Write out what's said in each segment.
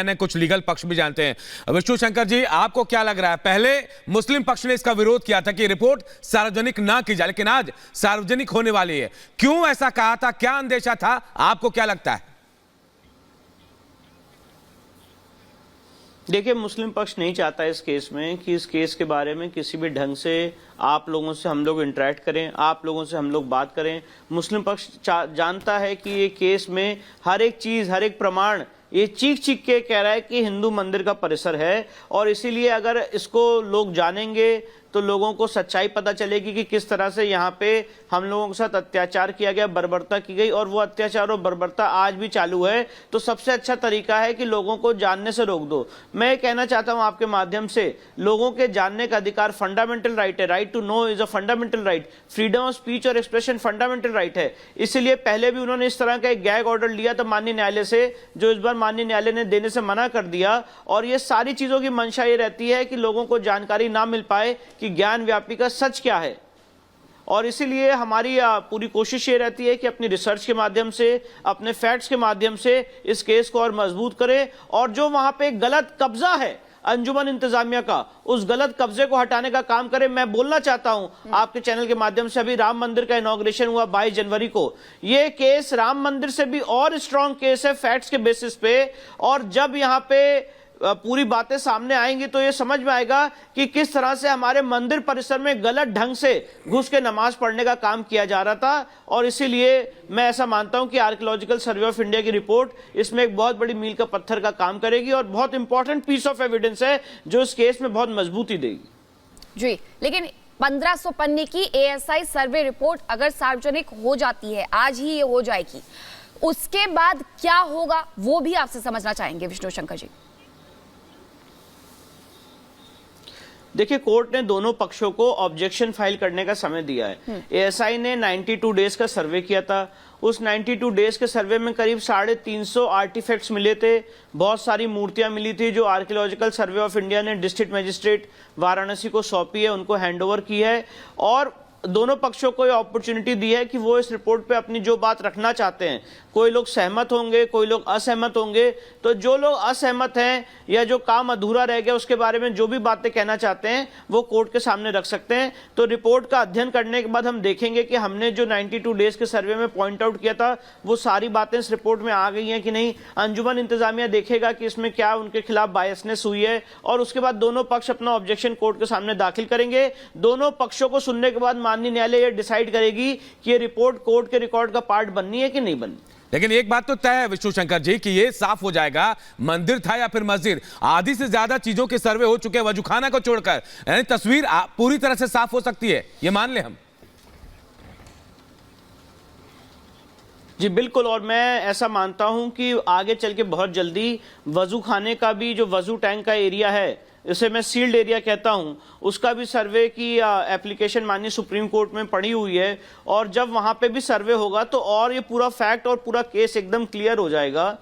Fan हैं, कुछ legal पक्ष भी जानते हैं। विष्णु शंकर जी, आपको क्या लग रहा है? पहले मुस्लिम पक्ष ने इसका विरोध किया था कि रिपोर्ट सार्वजनिक ना की जाए, लेकिन आज सार्वजनिक होने वाली है। क्यों ऐसा कहा था? क्या अंदेशा था? आपको क्या लगता है? देखिए, मुस्लिम पक्ष नहीं चाहता इस केस में कि इस केस के बारे में किसी भी ढंग से आप लोगों से हम लोग इंटरेक्ट करें, आप लोगों से हम लोग बात करें। मुस्लिम पक्ष जानता है कि ये केस में हर एक चीज, हर एक प्रमाण ये चीख चीख के कह रहा है कि हिंदू मंदिर का परिसर है, और इसीलिए अगर इसको लोग जानेंगे तो लोगों को सच्चाई पता चलेगी कि किस तरह से यहाँ पे हम लोगों के साथ अत्याचार किया गया, बर्बरता की गई, और वो अत्याचार और बर्बरता आज भी चालू है। तो सबसे अच्छा तरीका है कि लोगों को जानने से रोक दो। मैं ये कहना चाहता हूँ आपके माध्यम से, लोगों के जानने का अधिकार फंडामेंटल राइट है। Right to know is a fundamental right. Freedom of speech और एक्सप्रेशन फंडामेंटल राइट है। इसीलिए पहले भी उन्होंने इस तरह का एक गैग ऑर्डर लिया था माननीय न्यायालय से, जो इस बार माननीय न्यायालय ने देने से मना कर दिया। और ये सारी चीजों की मंशा ये रहती है कि लोगों को जानकारी ना मिल पाए कि ज्ञान व्यापी का सच क्या है। और इसीलिए हमारी पूरी कोशिश ये रहती है कि अपनी रिसर्च के माध्यम से, अपने फैक्ट्स के माध्यम से इस केस को और मजबूत करें, और जो वहां पे गलत कब्जा है अंजुमन इंतजामिया का, उस गलत कब्जे को हटाने का काम करें। मैं बोलना चाहता हूं आपके चैनल के माध्यम से, अभी राम मंदिर का इनॉग्रेशन हुआ 22 जनवरी को। ये केस राम मंदिर से भी और स्ट्रांग केस है फैक्ट्स के बेसिस पे, और जब यहां पे पूरी बातें सामने आएंगी तो ये समझ में आएगा कि किस तरह से हमारे मंदिर परिसर में गलत ढंग से घुस के नमाज पढ़ने का काम किया जा रहा था। और इसीलिए मैं ऐसा मानता हूं कि आर्कियोलॉजिकल सर्वे ऑफ इंडिया की रिपोर्ट इसमें एक बहुत बड़ी मील का पत्थर का काम करेगी, और बहुत इंपॉर्टेंट पीस ऑफ एविडेंस है जो इस केस में बहुत मजबूती देगी। जी, लेकिन 1500 पन्ने की एएसआई सर्वे रिपोर्ट अगर सार्वजनिक हो जाती है, आज ही ये हो जाएगी, उसके बाद क्या होगा वो भी आपसे समझना चाहेंगे विष्णु शंकर जी। देखिए, कोर्ट ने दोनों पक्षों को ऑब्जेक्शन फाइल करने का समय दिया है। एएसआई ने 92 डेज का सर्वे किया था। उस 92 डेज के सर्वे में करीब 350 आर्टिफैक्ट्स मिले थे, बहुत सारी मूर्तियां मिली थी जो आर्कियोलॉजिकल सर्वे ऑफ इंडिया ने डिस्ट्रिक्ट मजिस्ट्रेट वाराणसी को सौंपी है, उनको हैंडओवर की है। और दोनों पक्षों को ये अपॉर्चुनिटी दी है कि वो इस रिपोर्ट पे अपनी जो बात रखना चाहते हैं, कोई लोग सहमत होंगे, कोई लोग असहमत होंगे। तो जो लोग असहमत हैं या जो काम अधूरा रह गया उसके बारे में जो भी बातें कहना चाहते हैं वो कोर्ट के सामने रख सकते हैं। तो रिपोर्ट का अध्ययन करने के बाद हम देखेंगे कि हमने जो 92 डेज के सर्वे में पॉइंट आउट किया था वो सारी बातें इस रिपोर्ट में आ गई हैं कि नहीं। अंजुमन इंतजामिया देखेगा कि इसमें क्या उनके खिलाफ बायसनेस हुई है, और उसके बाद दोनों पक्ष अपना ऑब्जेक्शन कोर्ट के सामने दाखिल करेंगे। दोनों पक्षों को सुनने के बाद माननीय न्यायालय ये डिसाइड करेगी कि ये रिपोर्ट कोर्ट के रिकॉर्ड का पार्ट बननी है कि नहीं बननी। लेकिन एक बात तो तय है विष्णु शंकर जी कि ये साफ हो जाएगा मंदिर था या फिर मस्जिद। आधी से ज्यादा चीजों के सर्वे हो चुके हैं वजूखाना को छोड़कर, यानी तस्वीर पूरी तरह से साफ हो सकती है, ये मान ले हम। जी बिल्कुल, और मैं ऐसा मानता हूं कि आगे चल के बहुत जल्दी वजू खाने का भी, जो वजू टैंक का एरिया है, इसे मैं सील्ड एरिया कहता हूं, उसका भी सर्वे की एप्लीकेशन माननीय सुप्रीम कोर्ट में पड़ी हुई है। और जब वहां पे भी सर्वे होगा तो और ये पूरा फैक्ट और पूरा केस एकदम क्लियर हो जाएगा।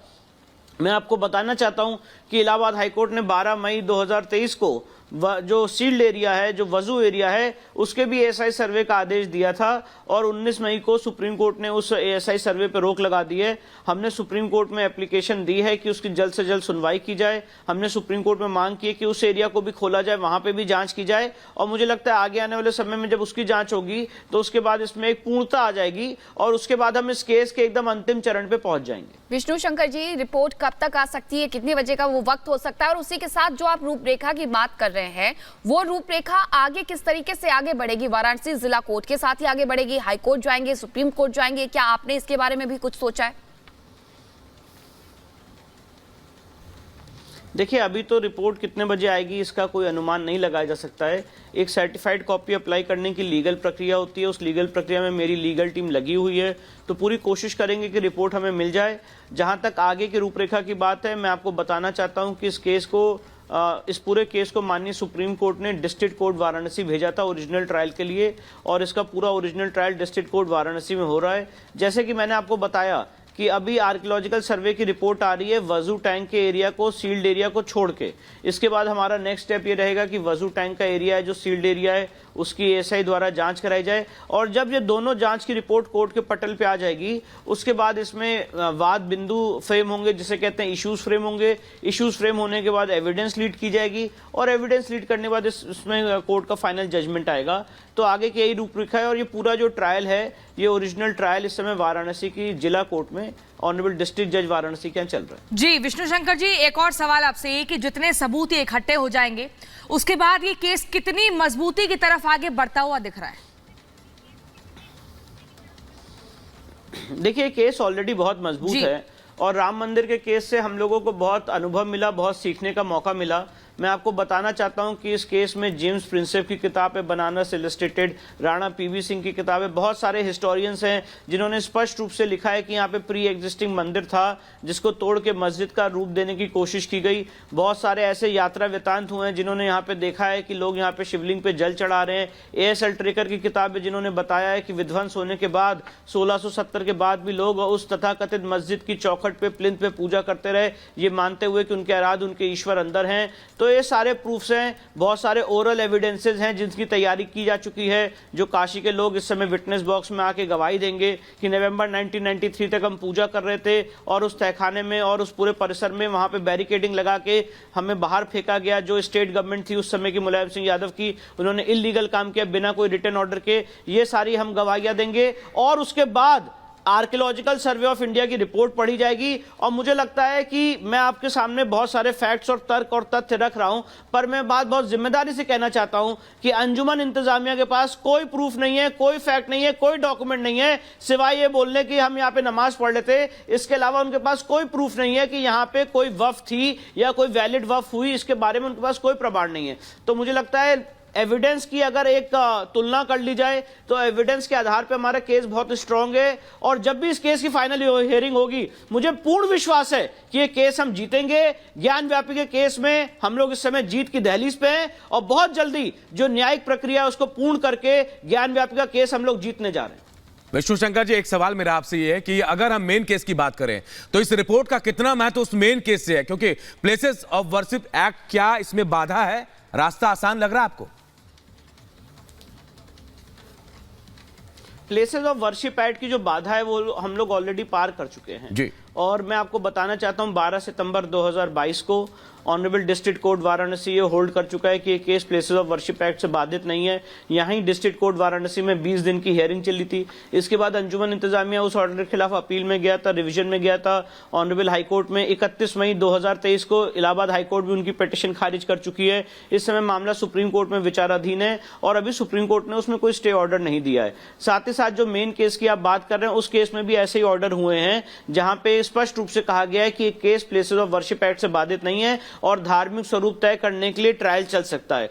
मैं आपको बताना चाहता हूं कि इलाहाबाद हाईकोर्ट ने 12 मई 2023 को जो सील्ड एरिया है, जो वजू एरिया है, उसके भी एएसआई सर्वे का आदेश दिया था, और 19 मई को सुप्रीम कोर्ट ने उस एएसआई सर्वे पर रोक लगा दी है। हमने सुप्रीम कोर्ट में एप्लीकेशन दी है कि उसकी जल्द से जल्द सुनवाई की जाए। हमने सुप्रीम कोर्ट में मांग की है कि उस एरिया को भी खोला जाए, वहां पे भी जांच की जाए, और मुझे लगता है आगे आने वाले समय में जब उसकी जांच होगी तो उसके बाद इसमें एक पूर्णता आ जाएगी, और उसके बाद हम इस केस के एकदम अंतिम चरण पे पहुंच जाएंगे। विष्णु शंकर जी, रिपोर्ट कब तक आ सकती है, कितने बजे का वो वक्त हो सकता है, और उसी के साथ जो आप रूपरेखा की बात कर रहे हैं वो रूपरेखा आगे किस तरीके से आगे बढ़ेगी? वाराणसी जिला कोर्ट के साथ ही आगे बढ़ेगी, हाई कोर्ट जाएंगे, सुप्रीम कोर्ट जाएंगे, क्या आपने इसके बारे में भी कुछ सोचा है? देखिए, अभी तो रिपोर्ट कितने बजे आएगी इसका कोई अनुमान नहीं लगाया जा सकता है। एक सर्टिफाइड कॉपी अप्लाई करने की लीगल प्रक्रिया होती है, उस लीगल प्रक्रिया में मेरी लीगल टीम लगी हुई है, तो पूरी कोशिश करेंगे कि रिपोर्ट हमें मिल जाए। जहां तक आगे की रूपरेखा की बात है, मैं आपको बताना चाहता हूं कि इस पूरे केस को माननीय सुप्रीम कोर्ट ने डिस्ट्रिक्ट कोर्ट वाराणसी भेजा था ओरिजिनल ट्रायल के लिए, और इसका पूरा original trial district court Varanasi में हो रहा है। जैसे कि मैंने आपको बताया कि अभी आर्कियोलॉजिकल सर्वे की रिपोर्ट आ रही है वजू टैंक के एरिया को, सील्ड एरिया को छोड़ के। इसके बाद हमारा नेक्स्ट स्टेप ये रहेगा कि वजू टैंक का एरिया है जो सील्ड एरिया है उसकी एएसआई द्वारा जांच कराई जाए, और जब ये दोनों जांच की रिपोर्ट कोर्ट के पटल पे आ जाएगी उसके बाद इसमें वाद बिंदु फ्रेम होंगे, जिसे कहते हैं इश्यूज फ्रेम होंगे। इश्यूज फ्रेम होने के बाद एविडेंस लीड की जाएगी, और एविडेंस लीड करने के बाद इसमें कोर्ट का फाइनल जजमेंट आएगा। तो आगे की यही रूपरेखा है, और ये पूरा जो ट्रायल है ये ओरिजिनल ट्रायल इस समय वाराणसी की जिला कोर्ट में ऑनरेबल डिस्ट्रिक्ट जज वाराणसी के यहाँ चल रहा है। जी विष्णु शंकर जी, एक और सवाल आपसे ये कि जितने सबूत ये इकट्ठे हो जाएंगे उसके बाद ये केस कितनी मजबूती की तरफ आगे बढ़ता हुआ दिख रहा है? देखिए केस ऑलरेडी बहुत मजबूत है, और राम मंदिर के केस से हम लोगों को बहुत अनुभव मिला, बहुत सीखने का मौका मिला। मैं आपको बताना चाहता हूं कि इस केस में जेम्स प्रिंसेप की किताब है बनारस इलस्ट्रेटेड, राणा पीवी सिंह की किताब है, बहुत सारे हिस्टोरियंस हैं जिन्होंने स्पष्ट रूप से लिखा है कि यहाँ पे प्री एग्जिस्टिंग मंदिर था जिसको तोड़ के मस्जिद का रूप देने की कोशिश की गई। बहुत सारे ऐसे यात्रा वृतांत हुए हैं जिन्होंने यहाँ पे देखा है कि लोग यहाँ पे शिवलिंग पे जल चढ़ा रहे हैं। एएस अल्ट्रेकर की किताब है जिन्होंने बताया है कि विध्वंस होने के बाद 1670 के बाद भी लोग उस तथाकथित मस्जिद की चौखट पे प्लिंथ पे पूजा करते रहे, ये मानते हुए कि उनके आराध्य उनके ईश्वर अंदर हैं। तो ये सारे प्रूफ्स हैं, बहुत सारे ओरल एविडेंसेस हैं जिनकी तैयारी की जा चुकी है, जो काशी के लोग इस समय विटनेस बॉक्स में आके गवाही देंगे कि नवंबर 1993 तक हम पूजा कर रहे थे, और उस तहखाने में और उस पूरे परिसर में वहां पे बैरिकेडिंग लगा के हमें बाहर फेंका गया। जो स्टेट गवर्नमेंट थी उस समय की मुलायम सिंह यादव की, उन्होंने इलीगल काम किया बिना कोई रिटर्न ऑर्डर के। ये सारी हम गवाहियां देंगे, और उसके बाद आर्कियोलॉजिकल सर्वे ऑफ इंडिया की रिपोर्ट पढ़ी जाएगी। और मुझे लगता है कि मैं आपके सामने बहुत सारे फैक्ट्स और तर्क और तथ्य रख रहा हूं, पर मैं बात बहुत जिम्मेदारी से कहना चाहता हूं कि अंजुमन इंतजामिया के पास कोई प्रूफ नहीं है, कोई फैक्ट नहीं है, कोई डॉक्यूमेंट नहीं है, सिवाय ये बोलने की हम यहाँ पे नमाज पढ़ लेते। इसके अलावा उनके पास कोई प्रूफ नहीं है कि यहाँ पे कोई वफ थी या कोई वैलिड वफ हुई, इसके बारे में उनके पास कोई प्रमाण नहीं है। तो मुझे लगता है एविडेंस की अगर एक तुलना कर ली जाए तो एविडेंस के आधार पर हमारा केस बहुत स्ट्रांग है, और जब भी इस केस की फाइनल हियरिंग होगी मुझे पूर्ण विश्वास है कि ये केस हम जीतेंगे। ज्ञान व्यापी के केस में हम लोग इस समय जीत की दहलीज पे हैं, और बहुत जल्दी जो न्यायिक प्रक्रिया है उसको पूर्ण करके ज्ञान व्यापी का केस हम लोग जीतने जा रहे हैं। विष्णु शंकर जी, एक सवाल मेरा आपसे ये है कि अगर हम मेन केस की बात करें तो इस रिपोर्ट का कितना महत्व उस मेन केस से है, क्योंकि प्लेसेस ऑफ वर्शिप एक्ट क्या इसमें बाधा है? रास्ता आसान लग रहा है आपको? प्लेसेस ऑफ वर्शिप एक्ट की जो बाधा है वो हम लोग ऑलरेडी पार कर चुके हैं जी। और मैं आपको बताना चाहता हूं 12 सितंबर 2022 को ऑनरेबल डिस्ट्रिक्ट कोर्ट वाराणसी ये होल्ड कर चुका है कि ये case places of worship act से बाधित नहीं है। यहाँ ही डिस्ट्रिक्ट कोर्ट वाराणसी में 20 दिन की हियरिंग चली थी। इसके बाद अंजुमन इंतजामिया उस ऑर्डर के खिलाफ अपील में गया था, रिवीजन में गया था ऑनरेबल हाईकोर्ट में। 31 मई 2023 को इलाहाबाद हाईकोर्ट भी उनकी पिटीशन खारिज कर चुकी है। इस समय मामला सुप्रीम कोर्ट में विचाराधीन है, और अभी सुप्रीम कोर्ट ने उसमें कोई स्टे ऑर्डर नहीं दिया है। साथ ही साथ जो मेन केस की आप बात कर रहे हैं उस केस में भी ऐसे ही ऑर्डर हुए हैं जहां पे स्पष्ट रूप से कहा गया है कि case places of worship act से बाधित नहीं है और धार्मिक स्वरूप तय करने के लिए ट्रायल चल सकता है।